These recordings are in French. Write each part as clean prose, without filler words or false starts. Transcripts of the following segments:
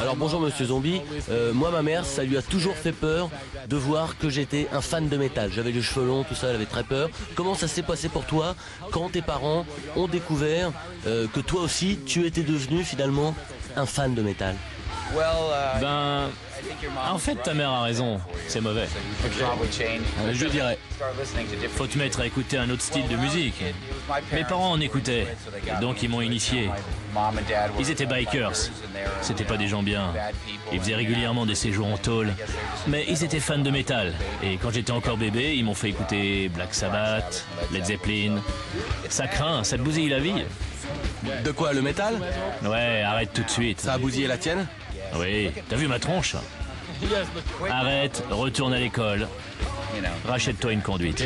Alors bonjour Monsieur Zombie, moi ma mère ça lui a toujours fait peur de voir que j'étais un fan de métal. J'avais les cheveux longs, tout ça, elle avait très peur. Comment ça s'est passé pour toi quand tes parents ont découvert que toi aussi tu étais devenu finalement un fan de métal? Ben, en fait, ta mère a raison. C'est mauvais. Je dirais. Faut te mettre à écouter un autre style de musique. Mes parents en écoutaient, donc ils m'ont initié. Ils étaient bikers. C'était pas des gens bien. Ils faisaient régulièrement des séjours en tôle. Mais ils étaient fans de métal. Et quand j'étais encore bébé, ils m'ont fait écouter Black Sabbath, Led Zeppelin. Ça craint, ça te bousille la vie. De quoi, le métal? Ouais, arrête tout de suite. Ça a bousillé la tienne? Oui, t'as vu ma tronche? Arrête, retourne à l'école. Rachète-toi une conduite.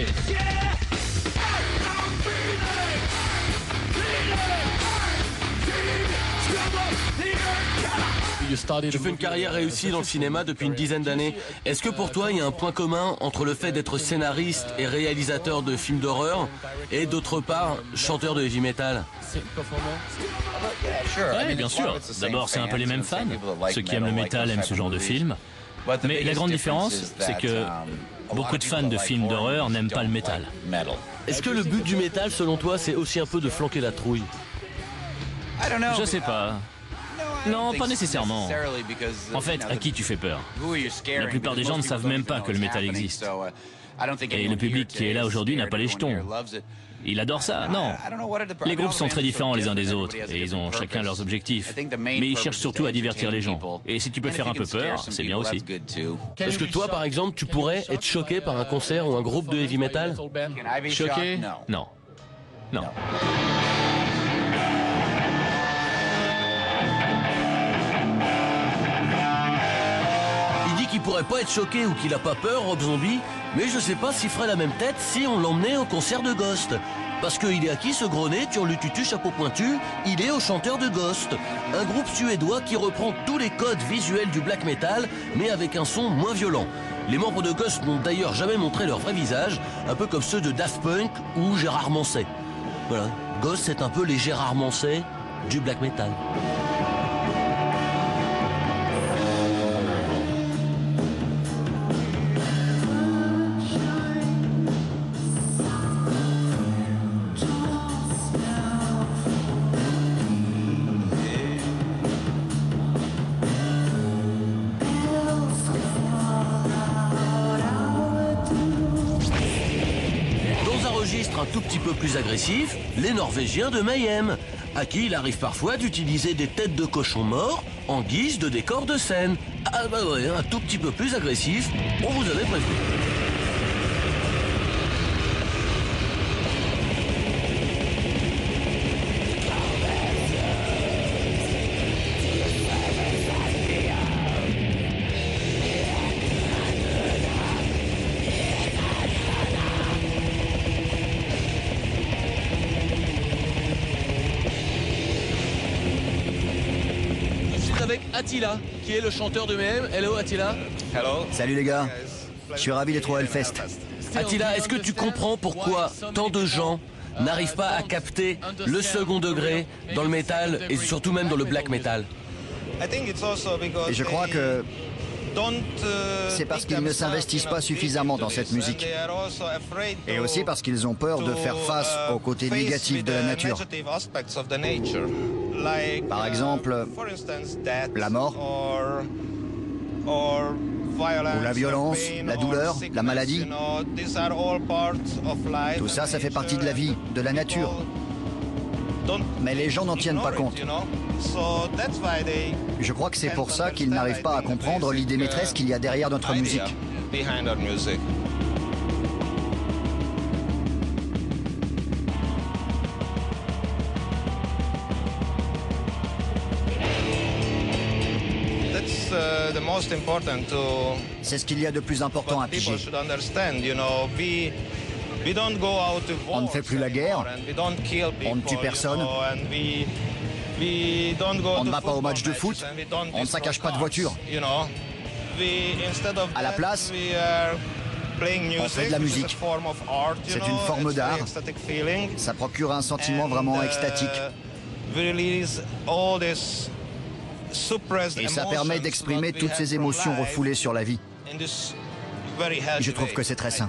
Tu fais une carrière réussie dans le cinéma depuis une dizaine d'années. Est-ce que pour toi, il y a un point commun entre le fait d'être scénariste et réalisateur de films d'horreur et d'autre part, chanteur de heavy metal? Oui, bien sûr. D'abord, c'est un peu les mêmes fans. Ceux qui aiment le métal aiment ce genre de film. Mais la grande différence, c'est que beaucoup de fans de films d'horreur n'aiment pas le métal. Est-ce que le but du métal, selon toi, c'est aussi un peu de flanquer la trouille? Je sais pas. Non, pas nécessairement. En fait, à qui tu fais peur? La plupart des gens ne savent même pas que le métal existe. Et le public qui est là aujourd'hui n'a pas les jetons. Il adore ça, non. Les groupes sont très différents les uns des autres, et ils ont chacun leurs objectifs. Mais ils cherchent surtout à divertir les gens. Et si tu peux faire un peu peur, c'est bien aussi. Est-ce que toi, par exemple, tu pourrais être choqué par un concert ou un groupe de heavy metal? Choqué? Non. Non. Il pourrait pas être choqué ou qu'il a pas peur, Rob Zombie, mais je sais pas s'il ferait la même tête si on l'emmenait au concert de Ghost. Parce qu'il est à qui ce gros nez, turlututu, chapeau pointu? Il est au chanteur de Ghost, un groupe suédois qui reprend tous les codes visuels du black metal, mais avec un son moins violent. Les membres de Ghost n'ont d'ailleurs jamais montré leur vrai visage, un peu comme ceux de Daft Punk ou Gérard Manset. Voilà, Ghost c'est un peu les Gérard Manset du black metal. Un tout petit peu plus agressif, les Norvégiens de Mayhem, à qui il arrive parfois d'utiliser des têtes de cochons morts en guise de décor de scène. Ah bah ouais, un tout petit peu plus agressif, on vous avait prévenu. Avec Attila, qui est le chanteur de Mayhem. Hello Attila. Hello. Salut les gars, je suis ravi d'être au Hellfest. Attila, est-ce que tu comprends pourquoi tant de gens n'arrivent pas à capter le second degré dans le métal et surtout même dans le black metal? Et je crois que c'est parce qu'ils ne s'investissent pas suffisamment dans cette musique. Et aussi parce qu'ils ont peur de faire face aux côtés négatifs de la nature. Par exemple, la mort, ou la violence, la douleur, la maladie. Tout ça, ça fait partie de la vie, de la nature. Mais les gens n'en tiennent pas compte. Je crois que c'est pour ça qu'ils n'arrivent pas à comprendre l'idée maîtresse qu'il y a derrière notre musique. C'est ce qu'il y a de plus important à piger. On ne fait plus la guerre, on ne tue personne, on ne va pas au match de foot, on ne saccage pas de voiture. À la place, on fait de la musique. C'est une forme d'art. Ça procure un sentiment vraiment extatique. Et ça permet d'exprimer toutes ces émotions refoulées sur la vie. Je trouve que c'est très sain.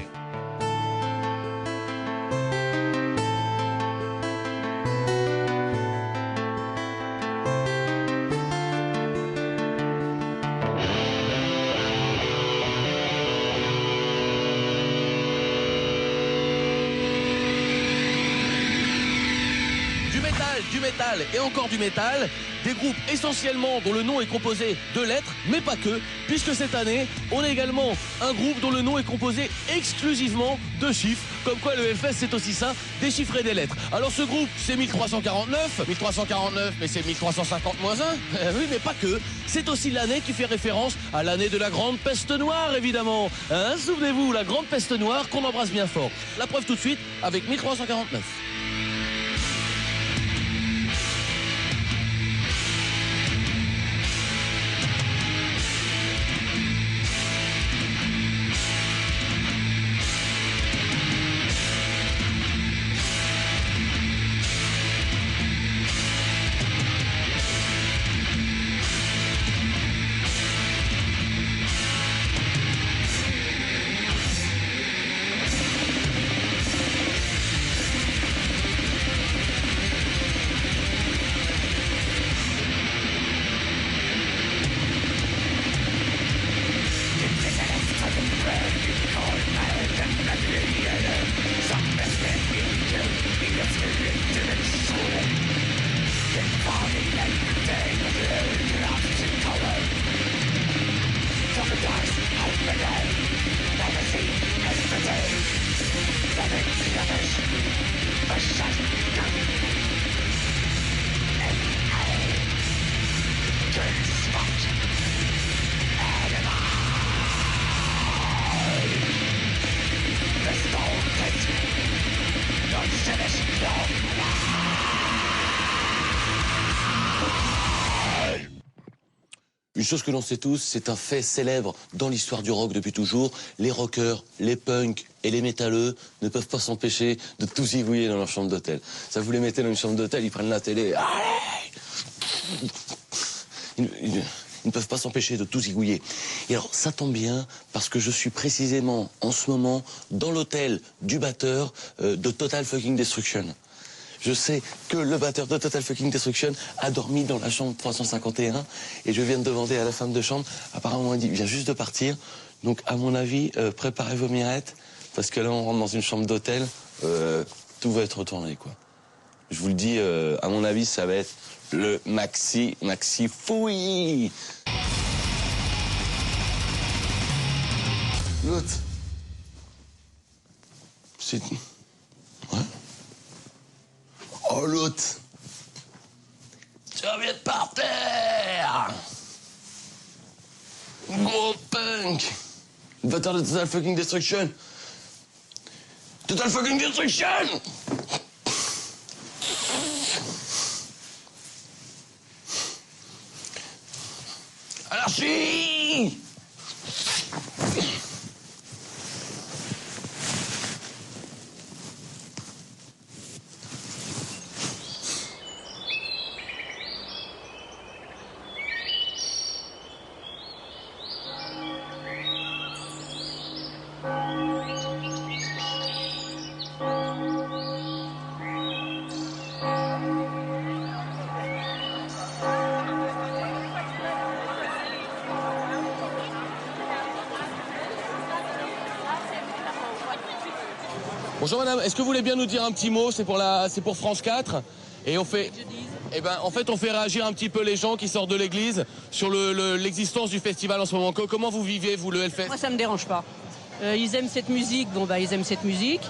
Du métal et encore du métal, des groupes essentiellement dont le nom est composé de lettres, mais pas que, puisque cette année, on a également un groupe dont le nom est composé exclusivement de chiffres, comme quoi le Hellfest c'est aussi ça, des chiffres et des lettres. Alors ce groupe c'est 1349, mais c'est 1350 moins 1, oui mais pas que, c'est aussi l'année qui fait référence à l'année de la Grande Peste Noire évidemment, hein, souvenez-vous, la Grande Peste Noire qu'on embrasse bien fort. La preuve tout de suite avec 1349. Une chose que l'on sait tous, c'est un fait célèbre dans l'histoire du rock depuis toujours. Les rockers, les punks et les métalleux ne peuvent pas s'empêcher de tout zigouiller dans leur chambre d'hôtel. Ça, vous les mettez dans une chambre d'hôtel, ils prennent la télé. Allez, ils ne peuvent pas s'empêcher de tout zigouiller. Et alors, ça tombe bien, parce que je suis précisément en ce moment dans l'hôtel du batteur de Total Fucking Destruction. Je sais que le batteur de Total Fucking Destruction a dormi dans la chambre 351 et je viens de demander à la femme de chambre, apparemment elle dit, vient juste de partir, donc à mon avis, préparez vos mirettes, parce que là on rentre dans une chambre d'hôtel, tout va être retourné quoi. Je vous le dis, à mon avis ça va être le maxi fouille. L'autre, c'est... Ouais. Oh l'autre, tu viens de par terre. Gros punk. Le batteur de Total Fucking Destruction. Total Fucking Destruction. Anarchie. Bonjour madame, est-ce que vous voulez bien nous dire un petit mot? C'est pour France 4 et on fait... Eh ben, en fait, on fait réagir un petit peu les gens qui sortent de l'église sur l'existence du festival en ce moment. Comment vous vivez, vous, le Hellfest? Moi, ça me dérange pas. Ils aiment cette musique, bon bah ils aiment cette musique,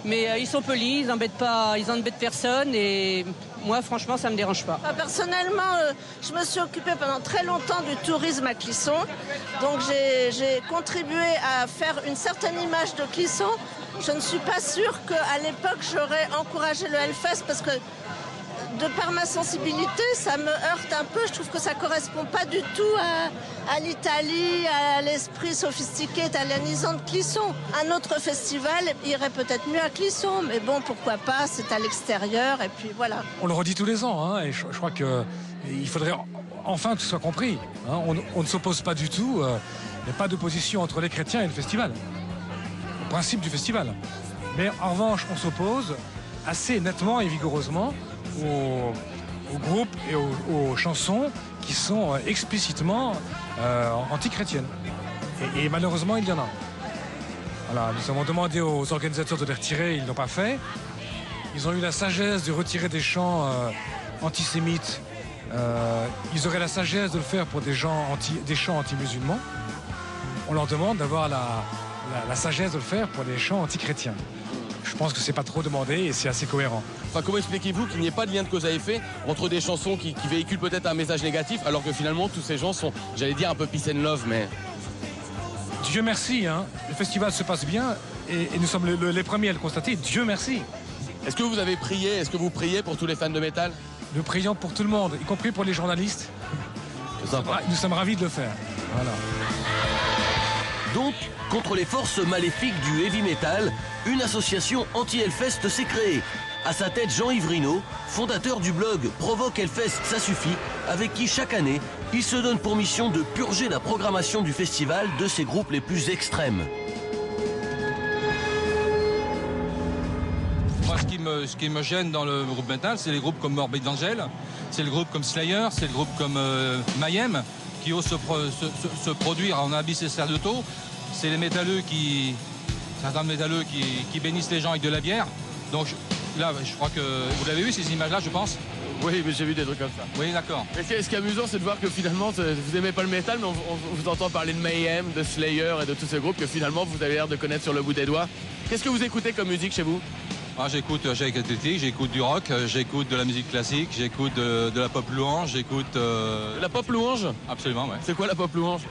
mais ils sont polis, ils embêtent personne et moi, franchement, ça me dérange pas. Personnellement, je me suis occupée pendant très longtemps du tourisme à Clisson, donc j'ai contribué à faire une certaine image de Clisson. Je ne suis pas sûre qu'à l'époque, j'aurais encouragé le Hellfest parce que de par ma sensibilité, ça me heurte un peu. Je trouve que ça correspond pas du tout à l'Italie, à l'esprit sophistiqué italienisant de Clisson. Un autre festival irait peut-être mieux à Clisson, mais bon, pourquoi pas, c'est à l'extérieur, et puis voilà. On le redit tous les ans, hein, et je crois qu'il faudrait enfin que ce soit compris. Hein, on ne s'oppose pas du tout, il n'y a pas d'opposition entre les chrétiens et le festival, au principe du festival. Mais en revanche, on s'oppose assez nettement et vigoureusement aux groupes et aux chansons qui sont explicitement anti-chrétiennes. Et malheureusement, il y en a. Voilà, nous avons demandé aux organisateurs de les retirer, ils ne l'ont pas fait. Ils ont eu la sagesse de retirer des chants antisémites. Ils auraient la sagesse de le faire pour des chants anti-musulmans. On leur demande d'avoir la sagesse de le faire pour des chants anti-chrétiens. Je pense que c'est pas trop demandé et c'est assez cohérent. Enfin, comment expliquez-vous qu'il n'y ait pas de lien de cause à effet entre des chansons qui véhiculent peut-être un message négatif, alors que finalement tous ces gens sont, j'allais dire, un peu peace and love, mais... Dieu merci, hein. Le festival se passe bien et nous sommes les premiers à le constater. Dieu merci. Est-ce que vous avez prié, est-ce que vous priez pour tous les fans de métal? Nous prions pour tout le monde, y compris pour les journalistes. Nous sommes ravis de le faire. Voilà. Donc, contre les forces maléfiques du heavy metal, une association anti-Hellfest s'est créée. À sa tête, Jean-Yves Rinaud, fondateur du blog Provoque Hellfest, ça suffit, avec qui chaque année, il se donne pour mission de purger la programmation du festival de ses groupes les plus extrêmes. Moi, ce qui me gêne dans le groupe metal, c'est les groupes comme Morbid Angel, c'est le groupe comme Slayer, c'est le groupe comme Mayhem, qui osent se produire en abysse et serre de taux. C'est les métalleux certains métalleux qui bénissent les gens avec de la bière. Donc là, je crois que vous l'avez vu ces images-là, je pense. Oui, mais j'ai vu des trucs comme ça. Oui, d'accord. Ce qui est amusant, c'est de voir que finalement, vous n'aimez pas le métal, mais on vous entend parler de Mayhem, de Slayer et de tous ces groupes que finalement, vous avez l'air de connaître sur le bout des doigts. Qu'est-ce que vous écoutez comme musique chez vous? J'écoute j'écoute du rock, j'écoute de la musique classique, j'écoute de la pop louange, j'écoute... De la pop louange? Absolument, ouais. C'est quoi la pop louange?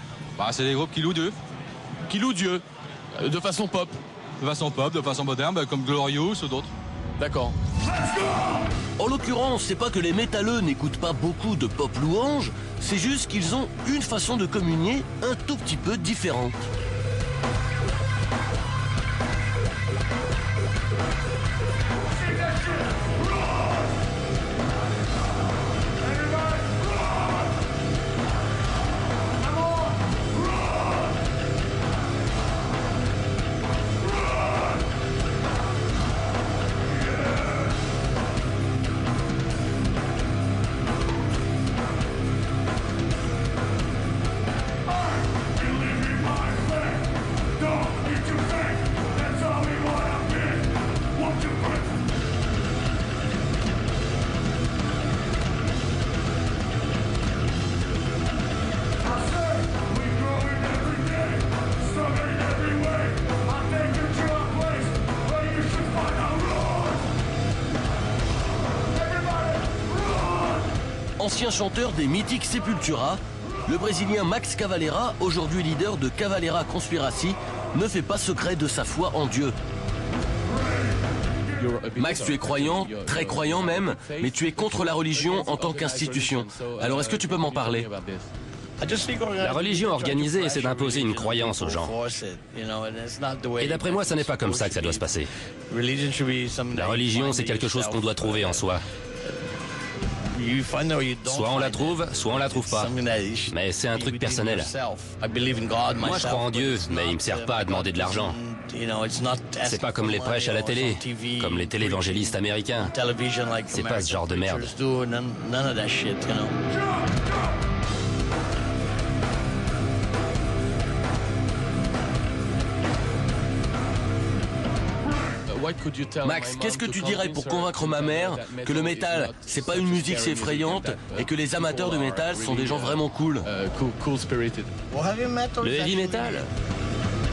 C'est des groupes qui louent Dieu. Qui louent Dieu? De façon pop? De façon pop, de façon moderne, comme Glorious ou d'autres. D'accord. En l'occurrence, c'est pas que les métalleux n'écoutent pas beaucoup de pop louange, c'est juste qu'ils ont une façon de communier un tout petit peu différente. Ancien chanteur des mythiques Sepultura, le Brésilien Max Cavalera, aujourd'hui leader de Cavalera Conspiracy, ne fait pas secret de sa foi en Dieu. Max, tu es croyant, très croyant même, mais tu es contre la religion en tant qu'institution. Alors est-ce que tu peux m'en parler ? La religion organisée essaie d'imposer une croyance aux gens. Et d'après moi, ça n'est pas comme ça que ça doit se passer. La religion, c'est quelque chose qu'on doit trouver en soi. Soit on la trouve, soit on la trouve pas. Mais c'est un truc personnel. Moi, je crois en Dieu, mais il me sert pas à demander de l'argent. C'est pas comme les prêches à la télé, comme les télévangélistes américains. C'est pas ce genre de merde. Max, qu'est-ce que tu dirais pour convaincre ma mère que le métal, c'est pas une musique si effrayante et que les amateurs de métal sont des gens vraiment cool? Le heavy metal,